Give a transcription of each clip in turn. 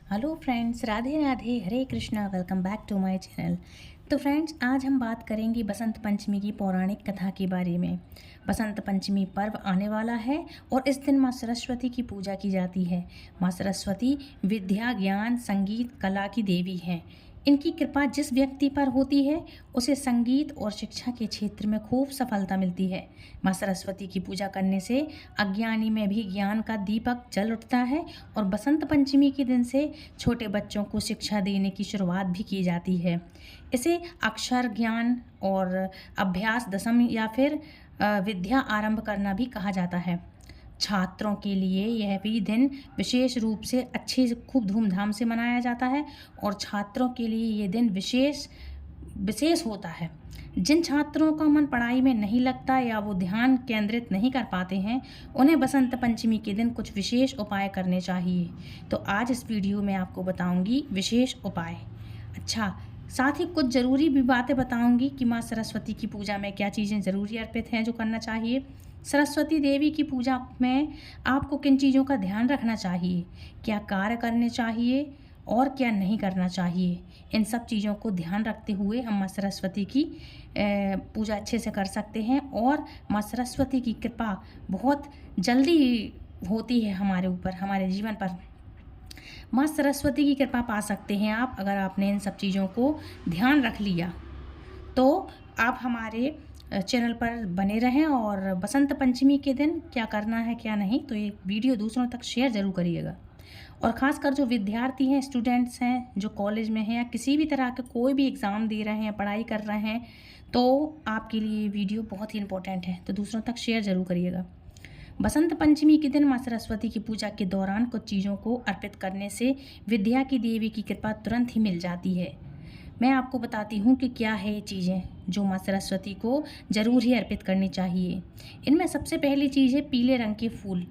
Hello friends, Radhe Radhe, Hare Krishna. Welcome back to my channel. तो friends, आज हम बात करेंगे बसंत पंचमी की पौराणिक कथा के बारे में। बसंत पंचमी पर्व आने वाला है और इस दिन माँ सरस्वती की पूजा की जाती है। माँ सरस्वती विद्या, ज्ञान, संगीत, कला की देवी हैं। इनकी कृपा जिस व्यक्ति पर होती है उसे संगीत और शिक्षा के क्षेत्र में खूब सफलता मिलती है। माँ सरस्वती की पूजा करने से अज्ञानी में भी ज्ञान का दीपक जल उठता है और बसंत पंचमी के दिन से छोटे बच्चों को शिक्षा देने की शुरुआत भी की जाती है। इसे अक्षर ज्ञान और अभ्यास दशम या फिर विद्या आरंभ करना भी कहा जाता है। छात्रों के लिए यह भी दिन विशेष रूप से अच्छे से खूब धूमधाम से मनाया जाता है और छात्रों के लिए ये दिन विशेष विशेष होता है। जिन छात्रों का मन पढ़ाई में नहीं लगता या वो ध्यान केंद्रित नहीं कर पाते हैं, उन्हें बसंत पंचमी के दिन कुछ विशेष उपाय करने चाहिए। तो आज इस वीडियो में आपको बताऊंगी विशेष उपाय। अच्छा, साथ ही कुछ ज़रूरी भी बातें बताऊंगी कि माँ सरस्वती की पूजा में क्या चीज़ें ज़रूरी अर्पित हैं जो करना चाहिए। सरस्वती देवी की पूजा में आपको किन चीज़ों का ध्यान रखना चाहिए, क्या कार्य करने चाहिए और क्या नहीं करना चाहिए। इन सब चीज़ों को ध्यान रखते हुए हम माँ सरस्वती की पूजा अच्छे से कर सकते हैं और माँ सरस्वती की कृपा बहुत जल्दी होती है हमारे ऊपर, हमारे जीवन पर। माँ सरस्वती की कृपा पा सकते हैं आप अगर आपने इन सब चीज़ों को ध्यान रख लिया। तो आप हमारे चैनल पर बने रहें और बसंत पंचमी के दिन क्या करना है क्या नहीं, तो ये वीडियो दूसरों तक शेयर ज़रूर करिएगा। और ख़ासकर जो विद्यार्थी हैं, स्टूडेंट्स हैं, जो कॉलेज में हैं या किसी भी तरह के कोई भी एग्ज़ाम दे रहे हैं, पढ़ाई कर रहे हैं, तो आपके लिए ये वीडियो बहुत ही इंपॉर्टेंट है, तो दूसरों तक शेयर ज़रूर करिएगा। बसंत पंचमी के दिन माँ सरस्वती की पूजा के दौरान कुछ चीज़ों को अर्पित करने से विद्या की देवी की कृपा तुरंत ही मिल जाती है। मैं आपको बताती हूँ कि क्या है ये चीज़ें जो माँ सरस्वती को ज़रूर ही अर्पित करनी चाहिए। इनमें सबसे पहली चीज़ है पीले रंग के फूल।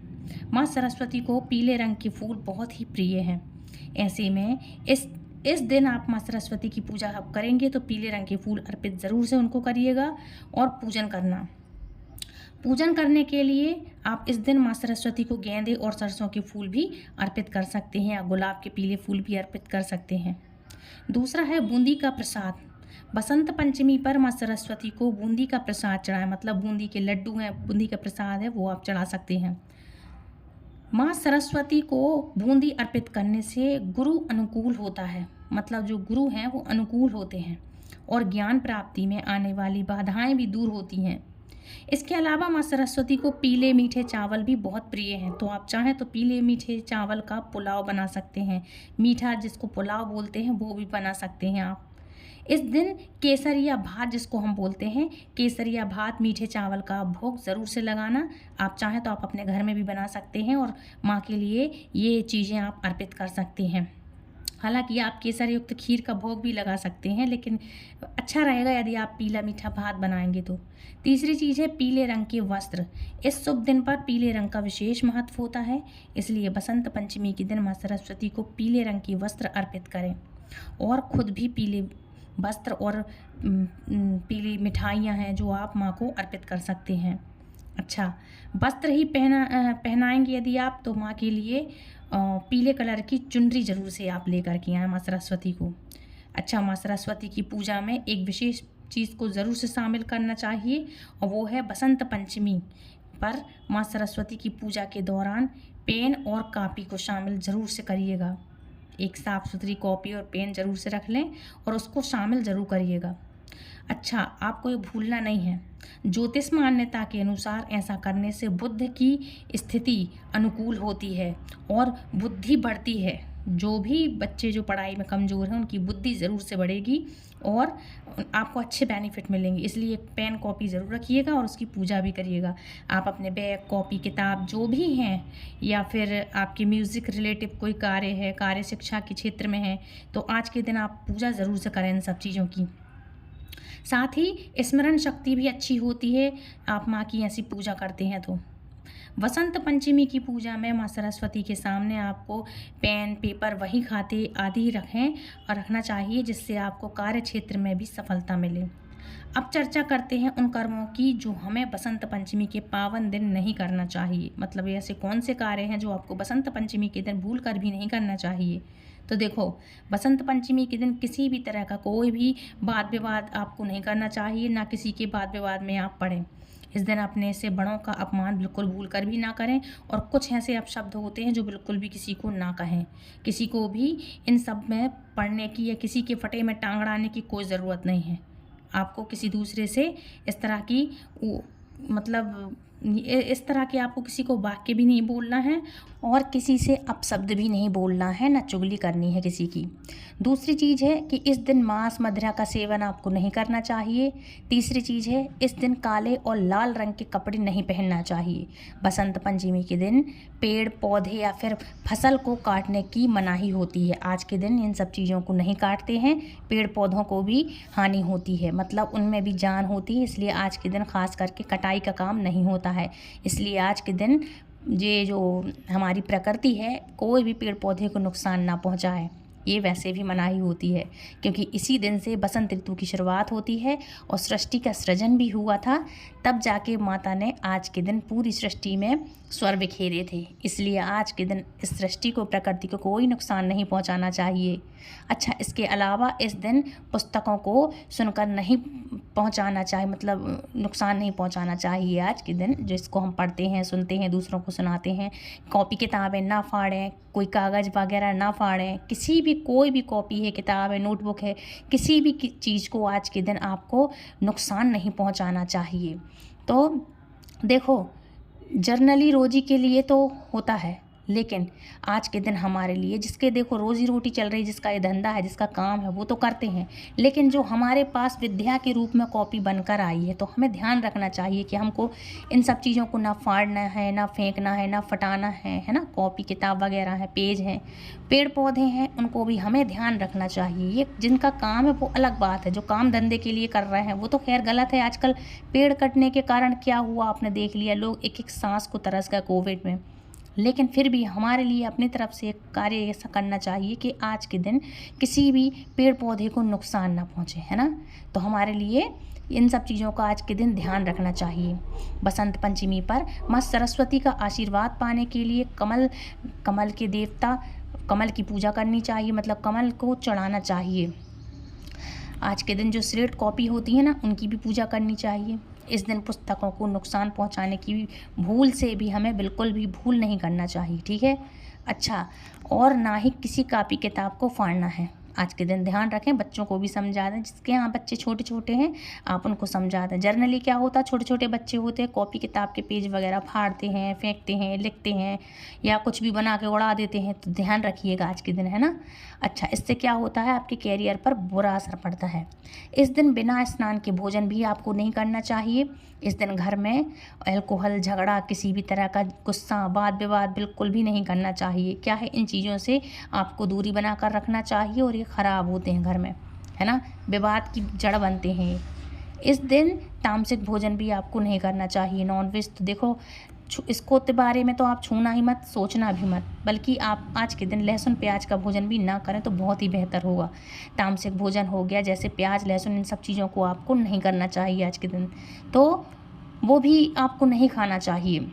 माँ सरस्वती को पीले रंग के फूल बहुत ही प्रिय हैं। ऐसे में इस दिन आप माँ सरस्वती की पूजा आप करेंगे तो पीले रंग के फूल अर्पित ज़रूर से उनको करिएगा। और पूजन करने के लिए आप इस दिन माँ सरस्वती को गेंदे और सरसों के फूल भी अर्पित कर सकते हैं या गुलाब के पीले फूल भी अर्पित कर सकते हैं। दूसरा है बूंदी का प्रसाद। बसंत पंचमी पर माँ सरस्वती को बूंदी का प्रसाद चढ़ाएं, मतलब बूंदी के लड्डू हैं, बूंदी का प्रसाद है, वो आप चढ़ा सकते हैं। माँ सरस्वती को बूंदी अर्पित करने से गुरु अनुकूल होता है, मतलब जो गुरु हैं वो अनुकूल होते हैं और ज्ञान प्राप्ति में आने वाली बाधाएं भी दूर होती हैं। इसके अलावा माँ सरस्वती को पीले मीठे चावल भी बहुत प्रिय हैं, तो आप चाहें तो पीले मीठे चावल का पुलाव बना सकते हैं। मीठा जिसको पुलाव बोलते हैं वो भी बना सकते हैं आप। इस दिन केसरिया भात, जिसको हम बोलते हैं केसरिया भात, मीठे चावल का भोग ज़रूर से लगाना। आप चाहें तो आप अपने घर में भी बना सकते हैं और माँ के लिए ये चीज़ें आप अर्पित कर सकते हैं। हालांकि आप केसर युक्त खीर का भोग भी लगा सकते हैं, लेकिन अच्छा रहेगा यदि आप पीला मीठा भात बनाएंगे तो। तीसरी चीज़ है पीले रंग के वस्त्र। इस शुभ दिन पर पीले रंग का विशेष महत्व होता है, इसलिए बसंत पंचमी के दिन माँ सरस्वती को पीले रंग के वस्त्र अर्पित करें और खुद भी पीले वस्त्र और पीली मिठाइयाँ हैं जो आप माँ को अर्पित कर सकते हैं। अच्छा, वस्त्र ही पहनाएंगे यदि आप, तो माँ के लिए पीले कलर की चुनरी जरूर से आप लेकर के आएँ माँ सरस्वती को। अच्छा, माँ सरस्वती की पूजा में एक विशेष चीज़ को ज़रूर से शामिल करना चाहिए और वो है बसंत पंचमी पर माँ सरस्वती की पूजा के दौरान पेन और कापी को शामिल ज़रूर से करिएगा। एक साफ़ सुथरी कॉपी और पेन ज़रूर से रख लें और उसको शामिल ज़रूर करिएगा। अच्छा, आपको ये भूलना नहीं है, ज्योतिष मान्यता के अनुसार ऐसा करने से बुद्ध की स्थिति अनुकूल होती है और बुद्धि बढ़ती है। जो भी बच्चे जो पढ़ाई में कमज़ोर हैं उनकी बुद्धि ज़रूर से बढ़ेगी और आपको अच्छे बेनिफिट मिलेंगे। इसलिए पेन कॉपी ज़रूर रखिएगा और उसकी पूजा भी करिएगा। आप अपने बैग, कॉपी, किताब जो भी हैं, या फिर आपके म्यूज़िक रिलेटिव कोई कार्य है, कार्य शिक्षा के क्षेत्र में है, तो आज के दिन आप पूजा ज़रूर से करें इन सब चीज़ों की। साथ ही स्मरण शक्ति भी अच्छी होती है आप माँ की ऐसी पूजा करते हैं तो। वसंत पंचमी की पूजा में माँ सरस्वती के सामने आपको पेन, पेपर, वही खाते आदि रखें और रखना चाहिए जिससे आपको कार्य क्षेत्र में भी सफलता मिले। अब चर्चा करते हैं उन कर्मों की जो हमें बसंत पंचमी के पावन दिन नहीं करना चाहिए। मतलब ऐसे कौन से कार्य हैं जो आपको बसंत पंचमी के दिन भूल कर भी नहीं करना चाहिए। तो देखो, बसंत पंचमी के दिन किसी भी तरह का कोई भी वाद विवाद आपको नहीं करना चाहिए, ना किसी के वाद विवाद में आप पड़ें। इस दिन अपने से बड़ों का अपमान बिल्कुल भूल कर भी ना करें, और कुछ ऐसे अपशब्द होते हैं जो बिल्कुल भी किसी को ना कहें। किसी को भी इन सब में पढ़ने की या किसी के फटे में टांग अड़ाने की कोई ज़रूरत नहीं है। आपको किसी दूसरे से इस तरह की मतलब इस तरह के आपको किसी को वाक्य भी नहीं बोलना है, और किसी से अपशब्द भी नहीं बोलना है, ना चुगली करनी है किसी की। दूसरी चीज़ है कि इस दिन मांस मदिरा का सेवन आपको नहीं करना चाहिए। तीसरी चीज़ है, इस दिन काले और लाल रंग के कपड़े नहीं पहनना चाहिए। बसंत पंचमी के दिन पेड़ पौधे या फिर फसल को काटने की मनाही होती है। आज के दिन इन सब चीज़ों को नहीं काटते हैं। पेड़ पौधों को भी हानि होती है, मतलब उनमें भी जान होती है, इसलिए आज के दिन खास करके कटाई का काम नहीं होता है। इसलिए आज के दिन ये जो हमारी प्रकृति है, कोई भी पेड़ पौधे को नुकसान ना पहुंचाए, ये वैसे भी मनाही होती है, क्योंकि इसी दिन से बसंत ऋतु की शुरुआत होती है और सृष्टि का सृजन भी हुआ था। तब जाके माता ने आज के दिन पूरी सृष्टि में स्वर बिखेरे थे। इसलिए आज के दिन इस सृष्टि को, प्रकृति को कोई नुकसान नहीं पहुंचाना चाहिए। अच्छा, इसके अलावा इस दिन पुस्तकों को सुनकर नहीं पहुंचाना चाहिए, मतलब नुकसान नहीं पहुंचाना चाहिए। आज के दिन जिसको हम पढ़ते हैं, सुनते हैं, दूसरों को सुनाते हैं, कॉपी किताबें ना फाड़ें, कोई कागज़ वगैरह ना फाड़ें। किसी भी कोई भी कॉपी है, किताब है, नोटबुक है, किसी भी चीज़ को आज के दिन आपको नुकसान नहीं पहुंचाना चाहिए। तो देखो, जर्नली रोजी के लिए तो होता है, लेकिन आज के दिन हमारे लिए, जिसके देखो रोजी रोटी चल रही, जिसका ये धंधा है, जिसका काम है, वो तो करते हैं, लेकिन जो हमारे पास विद्या के रूप में कॉपी बनकर आई है, तो हमें ध्यान रखना चाहिए कि हमको इन सब चीज़ों को ना फाड़ना है, ना फेंकना है, ना फटाना है ना। कॉपी किताब वगैरह है, पेज हैं, पेड़ पौधे हैं, उनको भी हमें ध्यान रखना चाहिए। ये जिनका काम है वो अलग बात है, जो काम धंधे के लिए कर रहे हैं वो तो खैर गलत है। आजकल पेड़ कटने के कारण क्या हुआ आपने देख लिया, लोग एक एक सांस को तरस गए कोविड में। लेकिन फिर भी हमारे लिए अपनी तरफ से एक कार्य ऐसा करना चाहिए कि आज के दिन किसी भी पेड़ पौधे को नुकसान ना पहुँचे, है ना। तो हमारे लिए इन सब चीज़ों का आज के दिन ध्यान रखना चाहिए। बसंत पंचमी पर माँ सरस्वती का आशीर्वाद पाने के लिए कमल के देवता कमल की पूजा करनी चाहिए, मतलब कमल को चढ़ाना चाहिए। आज के दिन जो स्लेट कॉपी होती है ना, उनकी भी पूजा करनी चाहिए। इस दिन पुस्तकों को नुकसान पहुंचाने की भूल से भी हमें बिल्कुल भी भूल नहीं करना चाहिए, ठीक है। अच्छा, और ना ही किसी कॉपी किताब को फाड़ना है। आज के दिन ध्यान रखें, बच्चों को भी समझा दें, जिसके यहाँ बच्चे छोटे छोटे हैं आप उनको समझा दें। जर्नली क्या होता है, छोटे छोटे बच्चे होते हैं, कॉपी किताब के पेज वगैरह फाड़ते हैं, फेंकते हैं, लिखते हैं, या कुछ भी बना के उड़ा देते हैं, तो ध्यान रखिएगा आज के दिन, है ना। अच्छा, इससे क्या होता है, आपके कैरियर पर बुरा असर पड़ता है। इस दिन बिना स्नान के भोजन भी आपको नहीं करना चाहिए। इस दिन घर में अल्कोहल, झगड़ा, किसी भी तरह का गुस्सा, वाद विवाद बिल्कुल भी नहीं करना चाहिए। क्या है, इन चीज़ों से आपको दूरी बना कर रखना चाहिए, और ये ख़राब होते हैं घर में, है ना, विवाद की जड़ बनते हैं। इस दिन तामसिक भोजन भी आपको नहीं करना चाहिए। नॉनवेज तो देखो, इसको के बारे में तो आप छूना ही मत, सोचना भी मत, बल्कि आप आज के दिन लहसुन प्याज का भोजन भी ना करें तो बहुत ही बेहतर होगा। तामसिक भोजन हो गया, जैसे प्याज, लहसुन, इन सब चीज़ों को आपको नहीं करना चाहिए आज के दिन, तो वो भी आपको नहीं खाना चाहिए।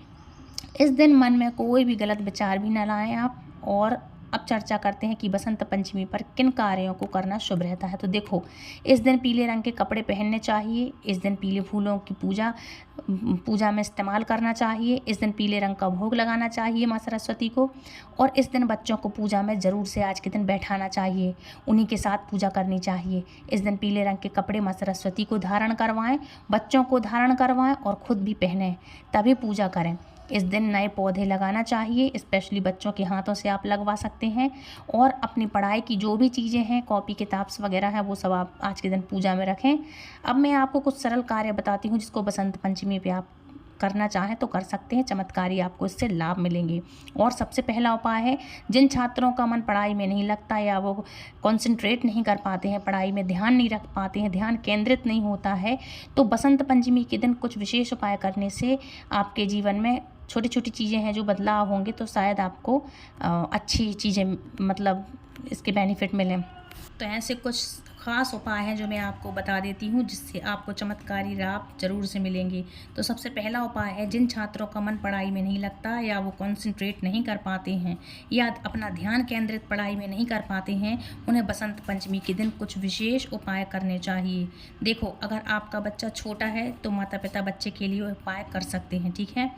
इस दिन मन में कोई भी गलत विचार भी ना लाएं आप। और अब चर्चा करते हैं कि बसंत पंचमी पर किन कार्यों को करना शुभ रहता है। तो देखो, इस दिन पीले रंग के कपड़े पहनने चाहिए। इस दिन पीले फूलों की पूजा में इस्तेमाल करना चाहिए। इस दिन पीले रंग का भोग लगाना चाहिए माँ सरस्वती को। और इस दिन बच्चों को पूजा में ज़रूर से आज के दिन बैठाना चाहिए, उन्हीं के साथ पूजा करनी चाहिए। इस दिन पीले रंग के कपड़े माँ सरस्वती को धारण करवाएं, बच्चों को धारण करवाएं और खुद भी पहनें, तभी पूजा करें। इस दिन नए पौधे लगाना चाहिए, स्पेशली बच्चों के हाथों से आप लगवा सकते हैं। और अपनी पढ़ाई की जो भी चीज़ें हैं, कॉपी किताब वगैरह हैं, वो सब आप आज के दिन पूजा में रखें। अब मैं आपको कुछ सरल कार्य बताती हूँ जिसको बसंत पंचमी पे आप करना चाहें तो कर सकते हैं, चमत्कारी आपको इससे लाभ मिलेंगे। और सबसे पहला उपाय है, जिन छात्रों का मन पढ़ाई में नहीं लगता या वो कंसंट्रेट नहीं कर पाते हैं, पढ़ाई में ध्यान नहीं रख पाते हैं, ध्यान केंद्रित नहीं होता है, तो बसंत पंचमी के दिन कुछ विशेष उपाय करने से आपके जीवन में छोटी छोटी चीज़ें हैं जो बदलाव होंगे, तो शायद आपको अच्छी चीज़ें, मतलब इसके बेनिफिट मिलें। तो ऐसे कुछ ख़ास उपाय हैं जो मैं आपको बता देती हूँ, जिससे आपको चमत्कारी लाभ ज़रूर से मिलेंगे। तो सबसे पहला उपाय है, जिन छात्रों का मन पढ़ाई में नहीं लगता या वो कॉन्सेंट्रेट नहीं कर पाते हैं या अपना ध्यान केंद्रित पढ़ाई में नहीं कर पाते हैं, उन्हें बसंत पंचमी के दिन कुछ विशेष उपाय करने चाहिए। देखो, अगर आपका बच्चा छोटा है तो माता पिता बच्चे के लिए उपाय कर सकते हैं, ठीक है।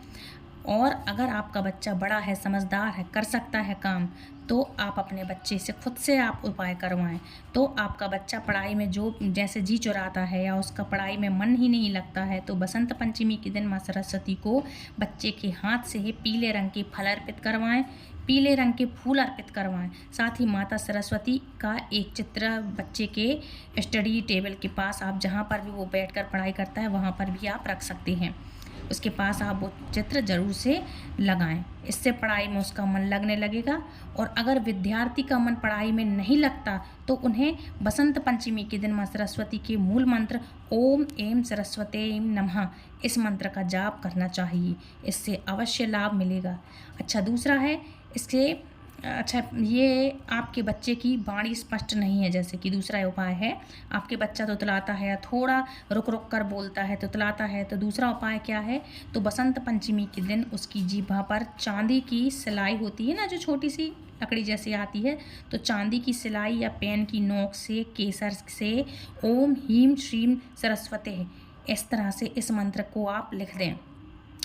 और अगर आपका बच्चा बड़ा है, समझदार है, कर सकता है काम, तो आप अपने बच्चे से खुद से आप उपाय करवाएं। तो आपका बच्चा पढ़ाई में जो जैसे जी चुराता है या उसका पढ़ाई में मन ही नहीं लगता है, तो बसंत पंचमी के दिन माँ सरस्वती को बच्चे के हाथ से ही पीले रंग के फल अर्पित करवाएं, पीले रंग के फूल अर्पित करवाएं। साथ ही माता सरस्वती का एक चित्र बच्चे के स्टडी टेबल के पास, आप जहाँ पर भी वो बैठकर पढ़ाई करता है वहाँ पर भी आप रख सकते हैं। उसके पास आप वो चित्र ज़रूर से लगाएं। इससे पढ़ाई में उसका मन लगने लगेगा। और अगर विद्यार्थी का मन पढ़ाई में नहीं लगता तो उन्हें बसंत पंचमी के दिन माँ सरस्वती के मूल मंत्र ओम एम सरस्वते नमः इस मंत्र का जाप करना चाहिए। इससे अवश्य लाभ मिलेगा। अच्छा, दूसरा है इसके ये आपके बच्चे की वाणी स्पष्ट नहीं है, जैसे कि दूसरा उपाय है, आपके बच्चा तुतलाता है या थोड़ा रुक रुक कर बोलता है, तुतलाता है, तो दूसरा उपाय क्या है, तो बसंत पंचमी के दिन उसकी जीभा पर चांदी की सिलाई होती है ना, जो छोटी सी लकड़ी जैसी आती है, तो चांदी की सिलाई या पेन की नोक से केसर से ओम हीम श्रीम सरस्वते इस तरह से इस मंत्र को आप लिख दें।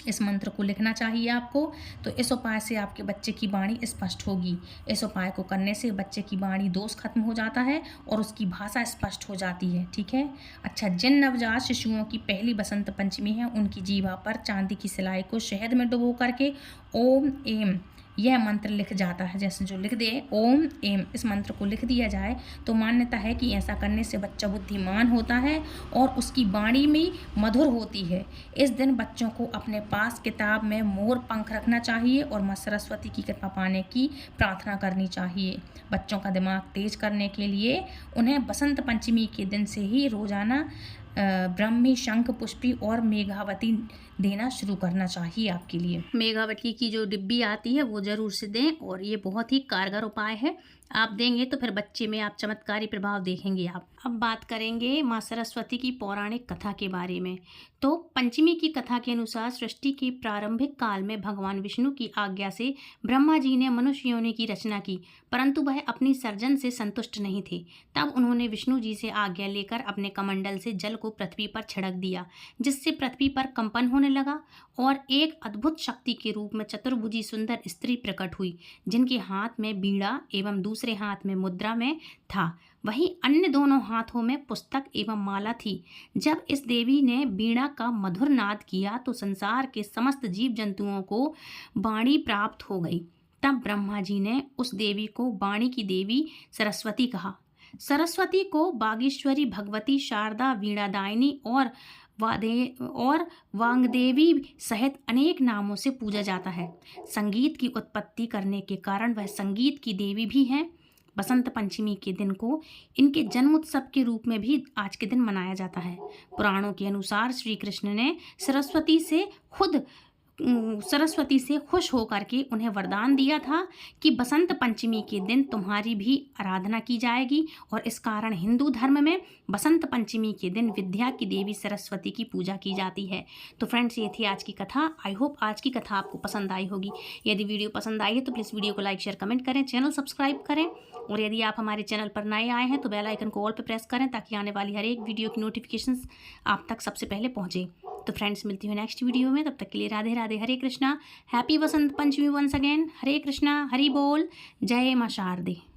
इस मंत्र को लिखना चाहिए आपको। तो इस उपाय से आपके बच्चे की वाणी स्पष्ट होगी। इस उपाय को करने से बच्चे की वाणी दोष खत्म हो जाता है और उसकी भाषा स्पष्ट हो जाती है, ठीक है। अच्छा, जिन नवजात शिशुओं की पहली बसंत पंचमी है, उनकी जीभा पर चांदी की सिलाई को शहद में डुबो करके ओम एम यह मंत्र लिख जाता है। जैसे जो लिख दे ओम एम, इस मंत्र को लिख दिया जाए तो मान्यता है कि ऐसा करने से बच्चा बुद्धिमान होता है और उसकी वाणी में मधुर होती है। इस दिन बच्चों को अपने पास किताब में मोर पंख रखना चाहिए और माँ सरस्वती की कृपा पाने की प्रार्थना करनी चाहिए। बच्चों का दिमाग तेज करने के लिए उन्हें बसंत पंचमी के दिन से ही रोजाना ब्रह्मी, शंख पुष्पी और मेघावती देना शुरू करना चाहिए आपके लिए। मेघावती की जो डिब्बी आती है वो ज़रूर से दें और ये बहुत ही कारगर उपाय है। आप देंगे तो फिर बच्चे में आप चमत्कारी प्रभाव देखेंगे आप। अब बात करेंगे माँ सरस्वती की पौराणिक कथा के बारे में। तो पंचमी की कथा के अनुसार सृष्टि के प्रारंभिक काल में भगवान विष्णु की आज्ञा से ब्रह्मा जी ने मनुष्य योनि की रचना की, परंतु वह अपनी सर्जन से संतुष्ट नहीं थे। तब उन्होंने विष्णु जी से आज्ञा लेकर अपने कमंडल से जल को पृथ्वी पर छिड़क दिया, जिससे पृथ्वी पर कंपन होने लगा और एक अद्भुत शक्ति के रूप में चतुर्भुजी सुंदर स्त्री प्रकट हुई, जिनके हाथ में बीड़ा एवं दूसरे हाथ में मुद्रा में था, वहीं अन्य दोनों हाथों में पुस्तक एवं माला थी। जब इस देवी ने बीड़ा का मधुर नाद किया तो संसार के समस्त जीव जंतुओं को वाणी प्राप्त हो गई। तब ब्रह्मा जी ने उस देवी को वाणी की देवी सरस्वती कहा। सरस्वती को बागेश्वरी, भगवती, शारदा, वीणादायिनी और वांगदेवी सहित अनेक नामों से पूजा जाता है। संगीत की उत्पत्ति करने के कारण वह संगीत की देवी भी हैं। बसंत पंचमी के दिन को इनके जन्मोत्सव के रूप में भी आज के दिन मनाया जाता है। पुराणों के अनुसार श्री कृष्ण ने सरस्वती से खुश होकर के उन्हें वरदान दिया था कि बसंत पंचमी के दिन तुम्हारी भी आराधना की जाएगी, और इस कारण हिंदू धर्म में बसंत पंचमी के दिन विद्या की देवी सरस्वती की पूजा की जाती है। तो फ्रेंड्स, ये थी आज की कथा। आई होप आज की कथा आपको पसंद आई होगी। यदि वीडियो पसंद आई है तो प्लीज़ वीडियो को लाइक, शेयर, कमेंट करें, चैनल सब्सक्राइब करें, और यदि आप हमारे चैनल पर नए आए हैं तो बेल आइकन को ऑल पर प्रेस करें ताकि आने वाली हर एक वीडियो की नोटिफिकेशंस आप तक सबसे पहले पहुँचे। तो फ्रेंड्स, मिलती हूँ नेक्स्ट वीडियो में। तब तक के लिए Radhe Radhe, Hare Krishna, happy Basant Panchami once again. हरे कृष्णा, हरि बोल, जय मां शारदे।